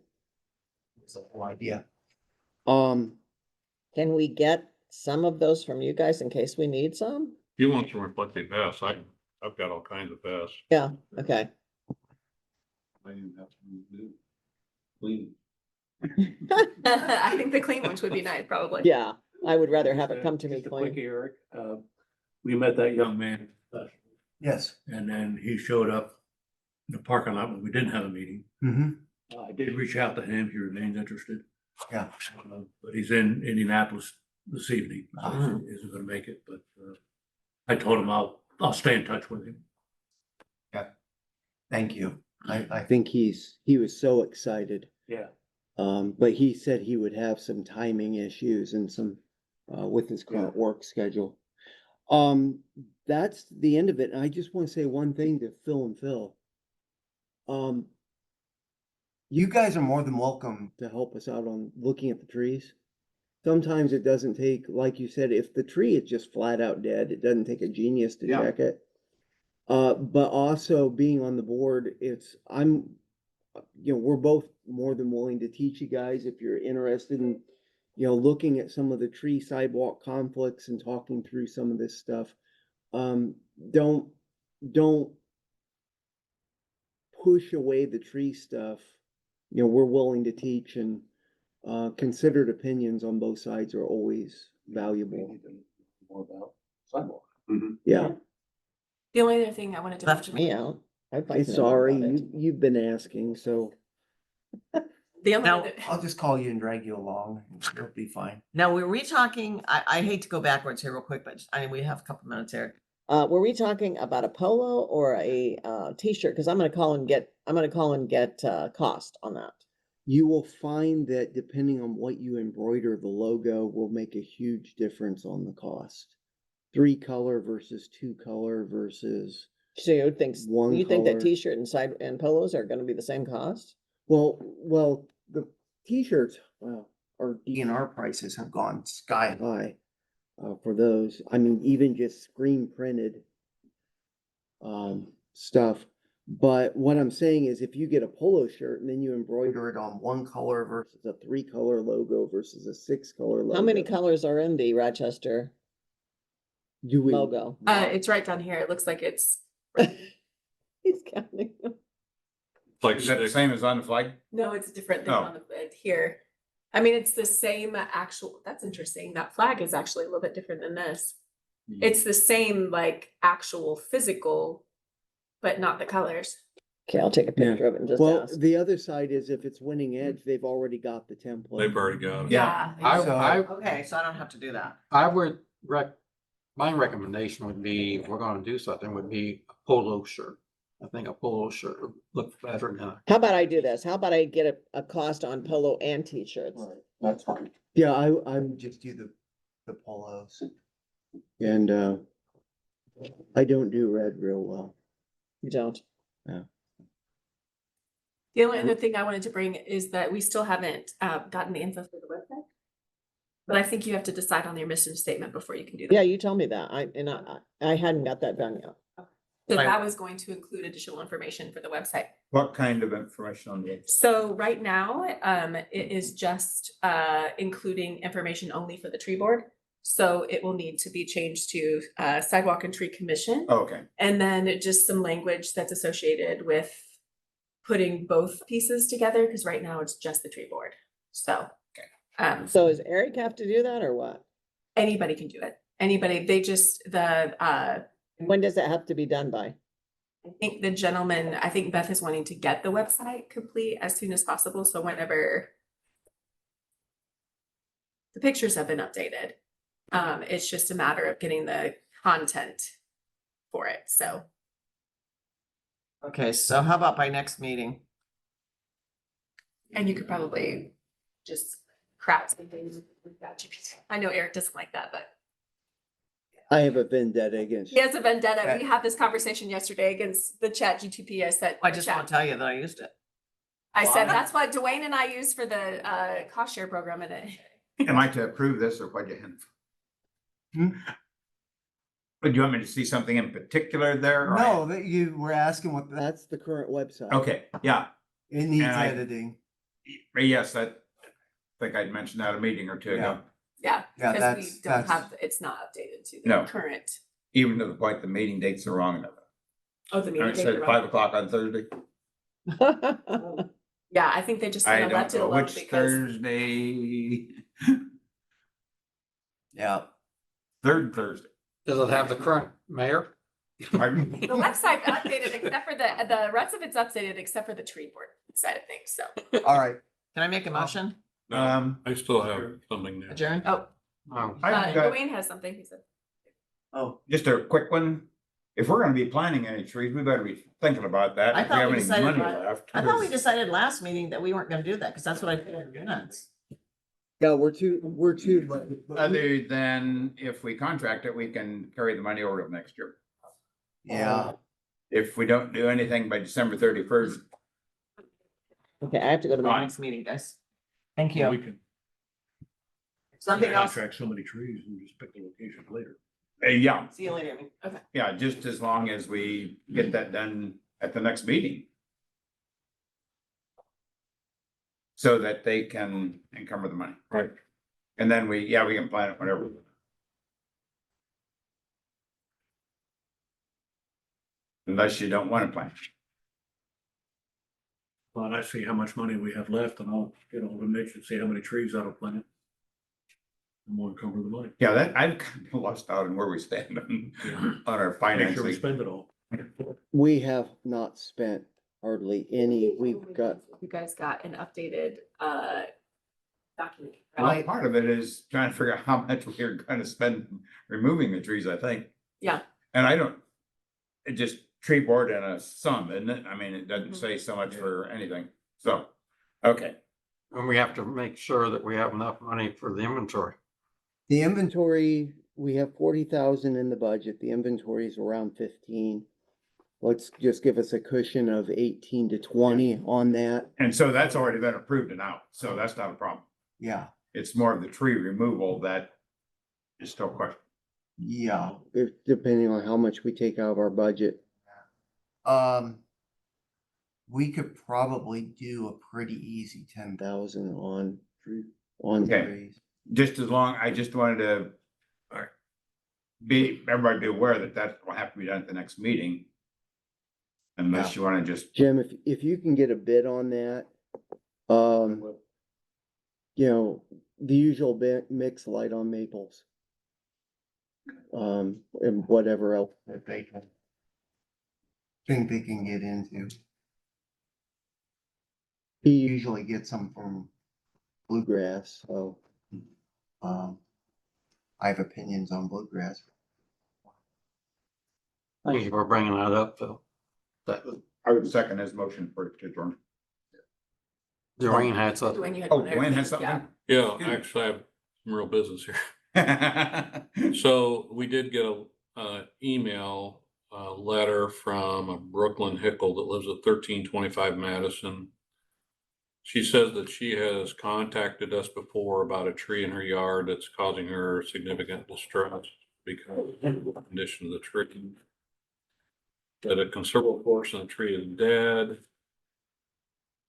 It's the whole idea. Can we get some of those from you guys in case we need some? You want some reflective vests, I've got all kinds of vests. Yeah, okay. I think the clean ones would be nice, probably. Yeah, I would rather have it come to me Just a quickie, clean. Eric, we met that young man, Yes. And then he showed up in the parking lot when we didn't have a meeting. Mm-hmm. I did reach out to him, he remains interested. Yeah. But he's in Indianapolis this evening, so Ah. he isn't gonna make it, but, I told him I'll stay in touch with him. Thank you. I think he was so excited. yeah. But he said he would have some timing issues and some, with his current work schedule. That's the end of it. And I just want to say one thing to Phil and Phil. You guys are more than welcome to help us out on looking at the trees. Sometimes it doesn't take, like you said, if the tree is just flat out dead, it doesn't take a genius to Yeah. check it. But also being on the board, we're both more than willing to teach you guys if you're interested in, looking at some of the tree sidewalk conflicts and talking through some of this stuff. Don't push away the tree stuff. We're willing to teach, and considered opinions on both sides are always valuable. More about sidewalk. Yeah, The only other thing I wanted to Left mention. Me out. I'd like to know sorry, about it. you've been asking, so The only Now- other, I'll just call you and drag you along. It'll be fine. Now, were we talking, I hate to go backwards here real quick, but we have a couple minutes here. Were we talking about a polo or a t-shirt? Cause I'm gonna call and get cost on that. You will find that depending on what you embroider, the logo will make a huge difference on the cost. 3-color versus 2-color versus, So you think, One you think that color. t-shirt and polos are gonna be the same cost? well, the t-shirts, our DNR prices have gone sky high for those. I mean, even just screen printed stuff. But what I'm saying is if you get a polo shirt and then you embroider it on 1 color versus a 3-color logo versus a 6-color logo. How many colors are in the Rochester do we? logo? it's right down here. It looks like it's, He's counting. Like Is that the same as on the flag? no, it's different than Oh. on the, here. I mean, it's the same actual, that's interesting. That flag is actually a little bit different than this. It's the same like actual physical, but not the colors. Okay, I'll take a Yeah. picture of it and just Well, ask. the other side is if it's winning edge, they've already got the template. They've already got it. Yeah. I Okay, so I don't have to do that. I would my recommendation would be, if we're gonna do something, would be a polo shirt. I think a polo shirt would look better than a. How about I do this? How about I get a cost on polo and t-shirts? That's fine. Yeah, I would just do the polos. And I don't do red real well. You don't? The only other thing I wanted to bring is that we still haven't gotten the info for the website. But I think you have to decide on your mission statement before you can do that. Yeah, you told me that. I hadn't got that done yet. So Right. that was going to include additional information for the website. What kind of information on the? So right now, it is just including information only for the tree board. So it will need to be changed to Sidewalk and Tree Commission. Oh, okay. And then just some language that's associated with putting both pieces together, because right now it's just the tree board. So. So does Eric have to do that or what? Anybody can do it. Anybody, they just, When does it have to be done by? I think the gentleman, I think Beth is wanting to get the website complete as soon as possible, so whenever the pictures have been updated, it's just a matter of getting the content for it, so. Okay, so how about by next meeting? And you could probably just crap some things with that GPT. I know Eric doesn't like that, but I have a vendetta against. he has a vendetta. We had this conversation yesterday against the chat GTP. I said. I just want to tell you that I used it. I said, that's what Dwayne and I use for the cost share program in it. Am I to approve this or what you have? But do you want me to see something in particular there? or- No, that you were asking what, that's the current website. Okay, yeah, It needs And I- editing. yes, that, I think I'd mentioned that a meeting or two ago, Yeah, Yeah, because we that's, don't that's, have, it's not updated to No. the current. even to the point the meeting dates are wrong. Oh, the I meeting. date, said you're 5 o'clock on Thursday. right. Yeah, I think they just I kind of don't left it know alone which because Thursday, yeah. third Thursday. Does it have the current mayor? Pardon? the website updated except for the rest of it's updated except for the tree board side of things, so. All right. Can I make a motion? No, I still have something there. Adjourn? Oh, Oh, I've got Dwayne has something, he said. Oh, just a quick one. If we're gonna be planting any trees, we better be thinking about that. I If thought have we any decided money by- left. I thought we decided last meeting that we weren't gonna do that, because that's what I figured in minutes. yeah, we're too, but we- Other than if we contract it, we can carry the money over to next year. yeah. If we don't do anything by December 31st, Okay, I have to go to the Fine. next meeting, guys. Thank Well, you. we can Something else, contract so many trees and just pick the location later. Yeah, See you later, Amy. yeah, just as long as we get that done at the next meeting. So that they can encumber the money. Right. And then we can plan it whenever. Unless you don't want to plan. Well, I see how much money we have left and I'll get all the Mitch and see how many trees that'll plant. And we'll cover the money. Yeah, that, I've kind of lost out on where we stand on our Make sure we financing. spend it all. We have not spent hardly any. We've got, You guys got an updated, document, Well, right? part of it is trying to figure out how much we're gonna spend removing the trees, I think. Yeah. And I don't, it just tree board and a sum, isn't it? I mean, it doesn't Mhm. say so much for anything. So, okay. And we have to make sure that we have enough money for the inventory. the inventory, we have 40,000 in the budget. The inventory is around 15. Let's just give us a cushion of 18 to 20 on that. And so that's already been approved and out, so that's not a problem. Yeah, It's more of the tree removal that is still question. yeah, depending on how much we take out of our budget. We could probably do a pretty easy 10,000 on Okay. trees. Just as long, I just wanted to everybody be aware that that will have to be done at the next meeting. Unless you wanna just, Jim, if you can get a bid on that, you know, the usual mix light on maples. And whatever else that they can. Think they can get into. He usually gets them from bluegrass, so, I have opinions on bluegrass. Thank you for bringing that up, Phil. That I would second his motion for it to adjourn. Dwayne had something. Dwayne, you had Oh, one there. Dwayne has Yeah. something? Yeah, actually, I have some real business here. So we did get a email, letter from a Brooklyn Hickle that lives at 1325 Madison. She says that she has contacted us before about a tree in her yard that's causing her significant distress because of the condition of the tree. That a considerable portion of the tree is dead.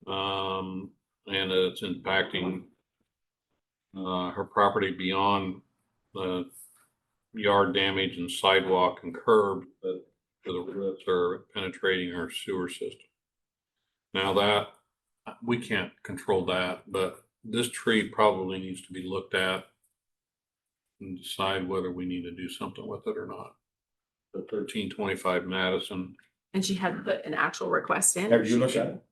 And that it's impacting her property beyond the yard damage and sidewalk and curb, that the roots are penetrating her sewer system. Now that, we can't control that, but this tree probably needs to be looked at and decide whether we need to do something with it or not. The 1325 Madison. And she had put an actual request in. Have you looked at it?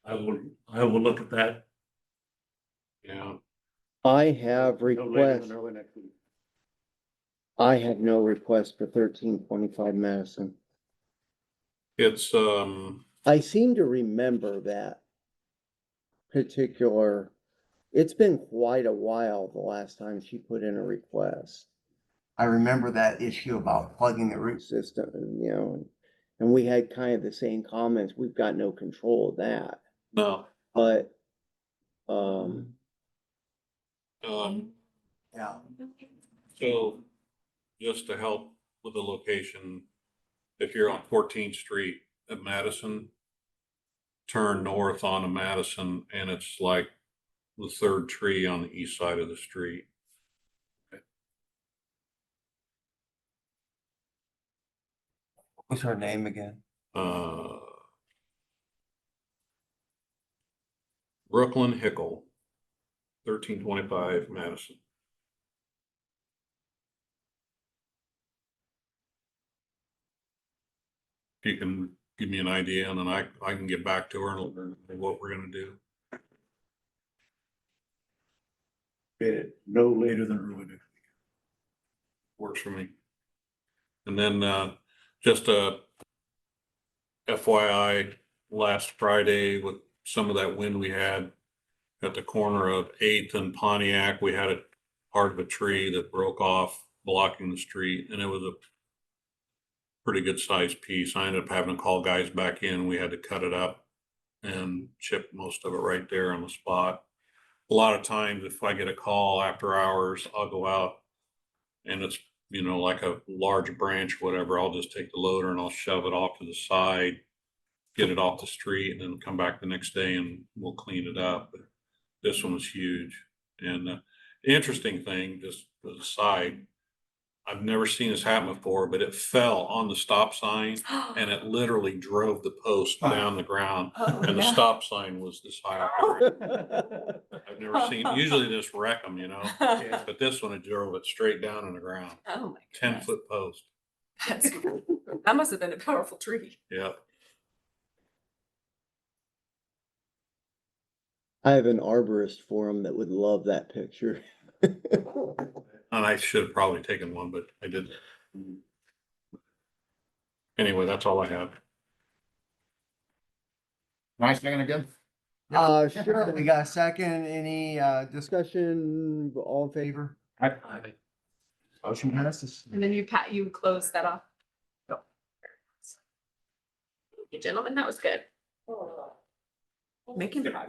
I will look at that. Yeah. I have requests. I have no request for 1325 Madison. It's, I seem to remember that particular, it's been quite a while the last time she put in a request. I remember that issue about plugging the root system, and, you know, and we had kind of the same comments. We've got no control of that, no, but, yeah. so just to help with the location, if you're on 14th Street at Madison, turn north onto Madison and it's like the third tree on the east side of the street. What's her name again? Brooklyn Hickle, 1325 Madison. If you can give me an idea and then I can get back to her and learn what we're gonna do. No later than early next week. Works for me. And then, just a FYI, last Friday with some of that wind we had at the corner of 8th and Pontiac, we had a part of a tree that broke off blocking the street, and it was a pretty good sized piece. I ended up having to call guys back in. We had to cut it up and chip most of it right there on the spot. A lot of times if I get a call after hours, I'll go out and it's you know, like a large branch, whatever, I'll just take the loader and I'll shove it off to the side, get it off the street, and then come back the next day and we'll clean it up. But this one was huge. And the interesting thing, just as a side, I've never seen this happen before, but it fell on the stop sign and it literally drove the post down the ground. Oh, And the no. stop sign was this high up there. I've never seen, usually they just wreck them, you know, but this one, it drove it straight down on the ground, Oh, my 10 goodness. foot post. That's cool. That must have been a powerful tree. Yeah. I have an arborist forum that would love that picture. And I should have probably taken one, but I didn't. Anyway, that's all I have. Nice thing again. Sure, we got a second, any, discussion, all in favor? Motion passes. And then you close that off. Thank you, gentlemen, that was good. Making progress.